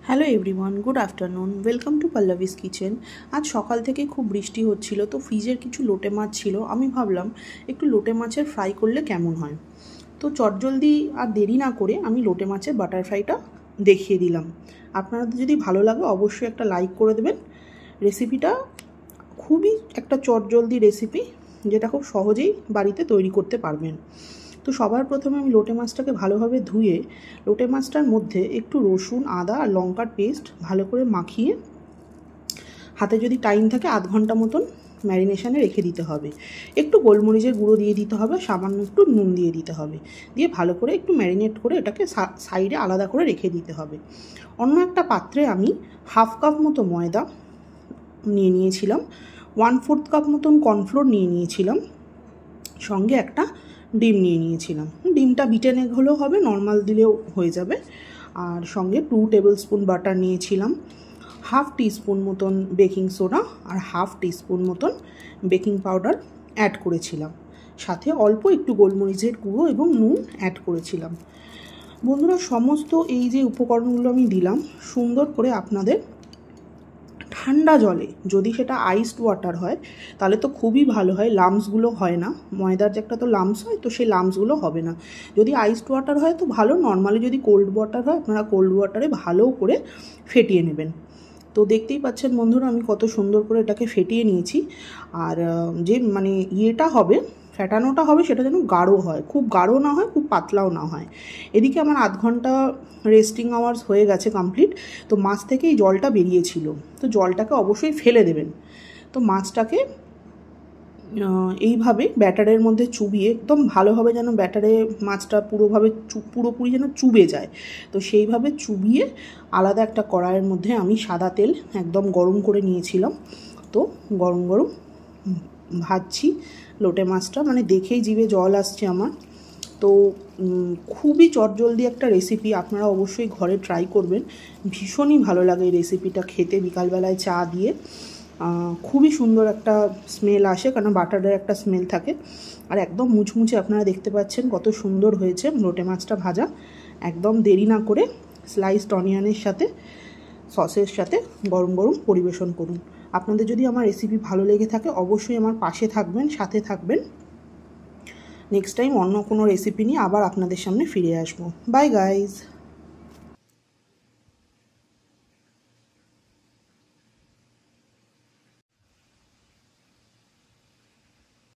Hello everyone, good afternoon, welcome to Pallavi's kitchen. আজ সকাল থেকে খুব বৃষ্টি হচ্ছিল, তো ফ্রিজের কিছু লোটে মাছ ছিল। আমি ভাবলাম একটু লোটে মাছের ফ্রাই করলে কেমন হয়। তো চটজলদি আর দেরি না করে আমি লোটে মাছের বাটার ফ্রাইটা দেখিয়ে দিলাম। আপনাদের যদি ভালো লাগে অবশ্যই একটা লাইক করে দেবেন। রেসিপিটা খুবই একটা চটজলদি রেসিপি, যেটা খুব সহজেই বাড়িতে তৈরি করতে পারবেন। তো সবার প্রথমে আমি লোটে মাছটাকে ভালোভাবে ধুয়ে লোটে মাছটার মধ্যে একটু রসুন, আদা আর লঙ্কার পেস্ট ভালো করে মাখিয়ে হাতে যদি টাইম থাকে আধ ঘন্টা মতন ম্যারিনেশনে রেখে দিতে হবে। একটু গোলমরিচের গুঁড়ো দিয়ে দিতে হবে, সামান্য একটু নুন দিয়ে দিতে হবে, দিয়ে ভালো করে একটু ম্যারিনেট করে এটাকে সাইডে আলাদা করে রেখে দিতে হবে। অন্য একটা পাত্রে আমি হাফ কাপ মতো ময়দা নিয়ে নিয়েছিলাম, 1/4 কাপ মতন কর্নফ্লোর নিয়ে নিয়েছিলাম, সঙ্গে একটা ডিম নিয়ে নিয়েছিলাম। ডিমটা বিটেন এগ হলেও হবে, নর্মাল দিলেও হয়ে যাবে। আর সঙ্গে 2 টেবিল স্পুন বাটার নিয়েছিলাম, হাফ টিস্পুন মতন বেকিং সোডা আর হাফ টিস্পুন মতন বেকিং পাউডার অ্যাড করেছিলাম, সাথে অল্প একটু গোলমরিচের গুঁড়ো এবং নুন অ্যাড করেছিলাম। বন্ধুরা, সমস্ত এই যে উপকরণগুলো আমি দিলাম, সুন্দর করে আপনাদের ঠান্ডা জলে, যদি সেটা আইসড ওয়াটার হয় তাহলে তো খুবই ভালো হয়, লাম্পসগুলো হয় না, ময়দার যে একটা তো লাম্পস হয়, তো সেই লাম্পসগুলো হবে না। যদি আইসড ওয়াটার হয় তো ভালো, নর্মালি যদি কোল্ড ওয়াটার হয় আপনারা কোল্ড ওয়াটারে ভালো করে ফেটিয়ে নেবেন। তো দেখতেই পাচ্ছেন বন্ধুরা, আমি কত সুন্দর করে এটাকে ফেটিয়ে নিয়েছি। আর যে মানে ইয়েটা হবে, ফ্যাটানোটা হবে, সেটা যেন গাঢ় হয়, খুব গাঢ় না হয়, খুব পাতলাও না হয়। এদিকে আমার আধ ঘন্টা রেস্টিং আওয়ার্স হয়ে গেছে কমপ্লিট। তো মাছ থেকে এই জলটা বেরিয়েছিল, তো জলটাকে অবশ্যই ফেলে দেবেন। তো মাছটাকে এইভাবে ব্যাটারের মধ্যে চুবিয়ে একদম ভালোভাবে যেন ব্যাটারে মাছটা পুরোপুরি যেন চুবে যায়, তো সেইভাবে চুবিয়ে আলাদা একটা কড়াইয়ের মধ্যে আমি সাদা তেল একদম গরম করে নিয়েছিলাম। তো গরম গরম ভাজছি লোটে মাছটা, মানে দেখেই জিভে জল আসছে আমার। তো খুবই চটজলদি একটা রেসিপি, আপনারা অবশ্যই ঘরে ট্রাই করবেন। ভীষণই ভালো লাগে এই রেসিপিটা খেতে, বিকালবেলায় চা দিয়ে। খুবই সুন্দর একটা স্মেল আসে, কারণ বাটারের একটা স্মেল থাকে। আর একদম মুচমুচে আপনারা দেখতে পাচ্ছেন কত সুন্দর হয়েছে লোটে মাছটা ভাজা। একদম দেরি না করে স্লাইসড অনিয়নের সাথে, সসের সাথে গরম গরম পরিবেশন করুন। আপনাদের যদি আমার রেসিপি ভালো লেগে থাকে অবশ্যই আমার পাশে থাকবেন, সাথে থাকবেন। নেক্সট টাইম অন্য কোনো রেসিপি নিয়ে আবার আপনাদের সামনে ফিরে আসবো। By guys.